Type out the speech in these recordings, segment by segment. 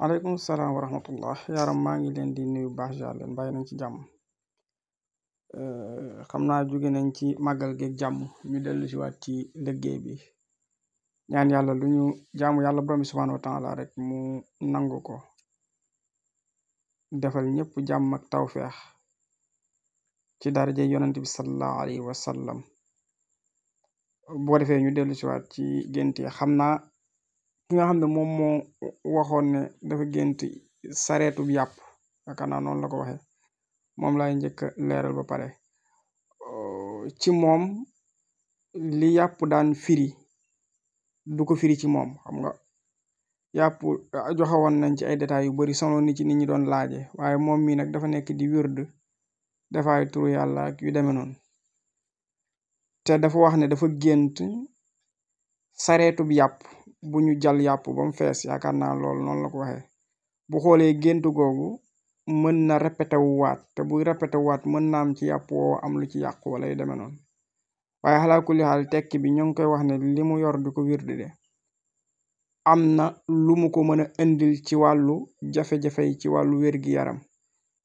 aleykum salaam wa rahmatullah yaram maa ngi leen di nuyu baax jaar leen bàyyi nañ ci jàmm. xam naa jóge nañ ci màggal geeg jàmm ñu dellu si waat ci liggéey bi ñaan yàlla lu ñu jaamu yàlla borom bi subhanahu wa taala rek mu nangu ko defal ñëpp jàmm ak tawfeex ci daraja yonent bi sallallahu alayhi wa sallam. boo defee ñu dellu si waat ci gént yi xam naa ki nga xam ne moom moo waxoon ne dafa gént sareetu yàpp yaakaar naa noonu la ko waxee moom laay njëkk a leeral ba pare. ci moom li yàpp daan firi du ko firi ci moom. xam nga yàpp joxe woon nañ ci ay détails yu bari solo ni ci nit ñi doon laaje waaye moom mii nag dafa nekk di wird dafay turu yàlla ak yu demee noonu te dafa wax ne dafa gént sareetu yàpp bu ñu jal yàpp ba mu fees yaakaar naa loolu noonu la ko waxee. bu xoolee gént googu mën na répété wu waat te buy répété wu waat mën na am ci yàpp woo am lu ci yàqu wala yu demee noonu waaye xalaa kulli xaal tekki bi ñu ngi koy wax ne li mu yor di ko wirdi de am na lu mu ko mën a indil ci wàllu jafe-jafe yi ci wàllu wér-gi-yaram.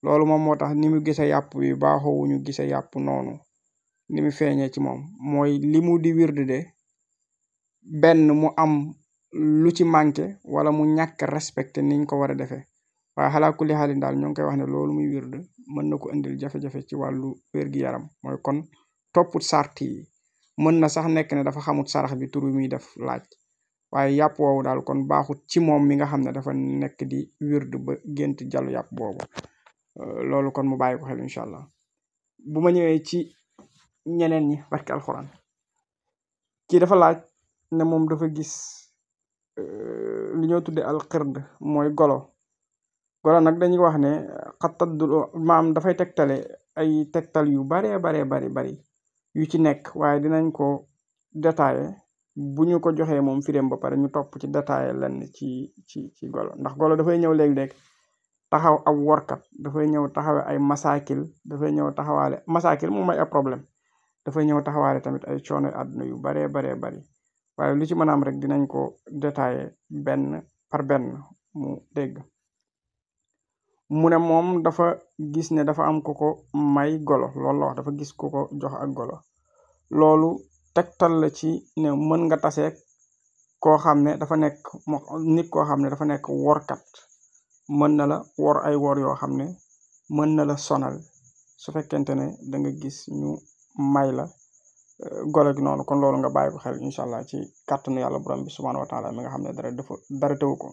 loolu moom moo tax ni mu gise yàpp bi baaxoowuñu gise yàpp noonu ni mu feeñee ci moom mooy li mu di wirdi de benn mu am lu ci manqué wala mu ñàkk respecté niñ ko war a defee waaye xalaa kulli xaalin daal ñoo ngi koy wax ne loolu muy wird mën na ko indil jafe-jafe ci wàllu wér-gi-yaram mooy kon topput sart yi mën na sax nekk ne dafa xamut sarax bi tur muy def laaj waaye yàpp woowu daal kon baaxut ci moom mi nga xam ne dafa nekk di wird ba gént jàllu yàpp boobu. loolu kon mu bàyyi ko xel incha allah. bu ma ñëwee ci ñeneen ñi barke alxuraan kii dafa laaj ne moom dafa gis li ñoo tudde al xird mooy golo nag dañuy wax ne xattaddul maam dafay tegtale ay tegtal yu baree bari yu ci nekk waaye dinañ ko détaillé bu ñu ko joxee moom firéem ba pare ñu topp ci détaillé lenn ci golo ndax golo dafay ñëw léeg-léeg taxaw ab workat dafay ñëw taxawe ay masakil dafay ñëw taxawaale masakil moom may ay problème dafay ñëw taxawaale tamit ay coono àdduna yu baree bari waaye lu ci mën a am rek dinañ ko détaillé benn par benn mu dégg. mu ne moom dafa gis ne dafa am ku ko may golo loolu la wax dafa gis ku ko jox ak golo loolu tegtal la ci ne mën nga taseeg koo xam ne dafa nekk nit koo xam ne dafa nekk workat mën na la wor ay wor yoo xam ne mën na la sonal su fekkente ne da nga gis ñu may la golo gi noonu kon loolu nga bàyyi ko xel incha allah ci kàttanu yàlla borom bi subhanahu wa taala mi nga xam ne dara tëwu ko.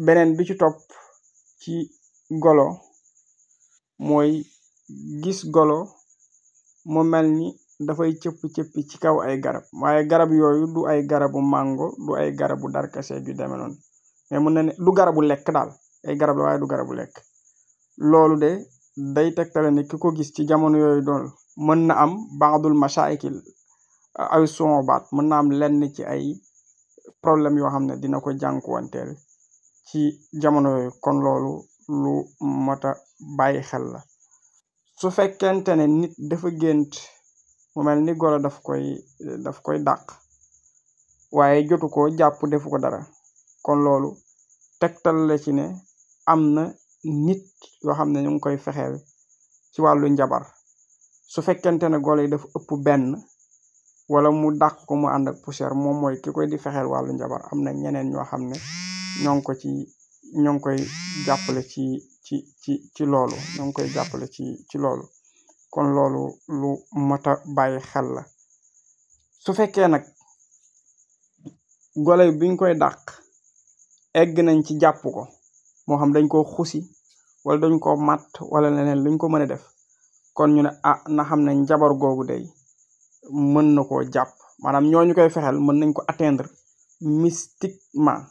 beneen bi ci topp ci golo mooy gis golo mu mel ni dafay cëpp-cëppi ci kaw ay garab waaye garab yooyu du ay garabu mango du ay garabu darkase yu demee noonu mais mën na ne du garabu lekk daal ay garab la waaye du garabu lekk. loolu de day tegtale ne ki ko gis ci jamono yooyu doon mën na am baadul masaikil ay sobaat mën na am lenn ci ay problème yoo xam ne dina ko jànkuwanteel ci jamono yooyu kon loolu lu mata bàyyi xel la. su fekkente ne nit dafa gént mu mel ni golo daf koy dàq waaye jotu ko jàpp defu ko dara kon loolu tegtal la ci ne am na nit yoo xam ne ñu ngi koy fexeel ci wàllu njabar. su fekkente ne golo yi dafa ëpp benn wala mu dàq ko mu ànd ak poussière moom mooy ki koy di fexeel wàllu njabar am na ñeneen ñoo xam ne ñoo ngi koy jàppale ci loolu ñoo ngi koy jàppale ci loolu kon loolu lu mata bàyyi xel la. su fekkee nag golo yi biñ koy dàq egg nañ ci jàpp ko moo xam dañ ko xusi wala dañ ko matt wala leneen luñ ko mën a def kon ñu ne na xam ne njabar googu day mën na koo jàpp maanaam ñooñu koy fexeel mën nañ ko atteindre mystiquement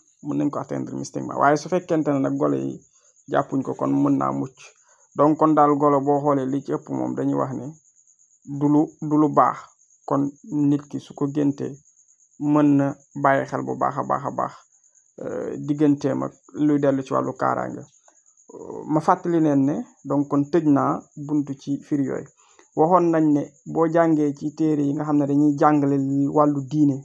waaye su fekkente ne nag golo yi jàppuñ ko kon mën naa mucc donc kon daal golo boo xoolee li ci ëpp moom dañuy wax ne du lu baax kon nit ki su ko géntee mën na bàyyi xel bu baax a baax digganteem ak luy dellu ci wàllu kaaraange. ma fàttali leen ne donc kon tëj naa buntu ci firi yooyu waxoon nañ ne boo jàngee ci téere yi nga xam ne dañuy jàngale wàllu diine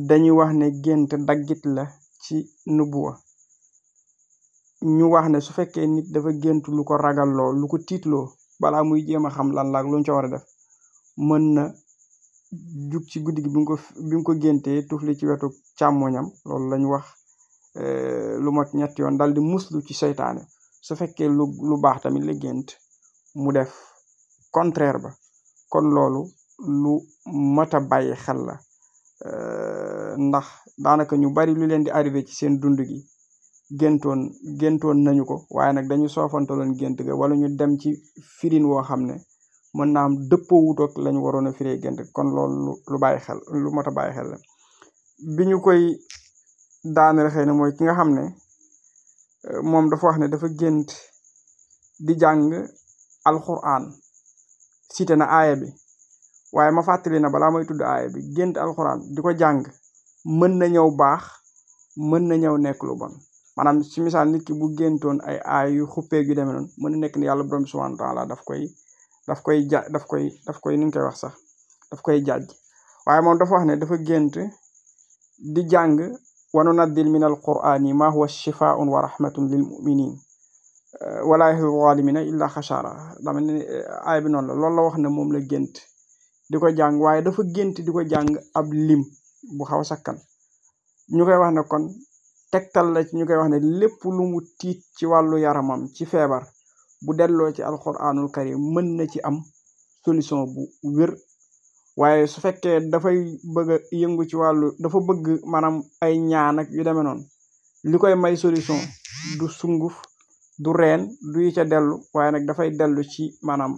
dañuy wax ne gént daggit la ci nubuwa ñu wax ne su fekkee nit dafa gént lu ko ragalloo lu ko tiitloo balaa muy jéem a xam lan laag lu mu ca war a def mën na jug ci guddi gi bi mu ko géntee tufli ci wetu càmmoñam loolu lañ wax lu mot ñetti yoon dal di muslu ci seytaane su fekkee lu baax tamit la gént mu def contraire ba kon loolu lu mat a bàyyi xel la ndax daanaka ñu bari lu leen di arrivé ci seen dund gi géntoon nañu ko waaye nag dañu soofantaloon gént ga wala ñu dem ci firin woo xam ne mën naa am dëppoo wutoog lañu waroon a firee gént kon loolu lu bàyyi xel lu mat a bàyyi xel la bi ñu koy daaneel xëy na mooy ki nga xam ne moom dafa wax ne dafa gént di jàng alquran cité na aaya bi waaye ma fàttali na balaa may tudd aaya bi gént alquran di ko jàng mën na ñëw baax mën na ñëw nekk lu bon maanaam ci misaal nit ki bu géntoon ay aay yu xuppeeg yu demee noonu mën na nekk ni yàlla borom bi subhanahu wa taala daf koy ni ñu koy wax sax daf koy jàjj waaye moom dafa wax ne dafa gént di jàng wa nunazzil min alqurani ma huwa shifaun wa rahmatun lil muminin wala yazidu zalimina illa xasara dama ne aay bi noonu la loolu la wax ne moom la gént di ko jàng waaye dafa gént di ko jàng ab lim bu xaw a sakkan ñu koy wax ne kon tegtal la ci ñu koy wax ne lépp lu mu tiit ci wàllu yaramam ci feebar bu delloo ci alquranul karim mën na ci am solution bu wér waaye su fekkee dafay bëgg a yëngu ci wàllu dafa bëgg maanaam ay ñaan ak yu demee noonu li koy may solution du sunguf du reen du yi ca dellu waaye nag dafay dellu ci maanaam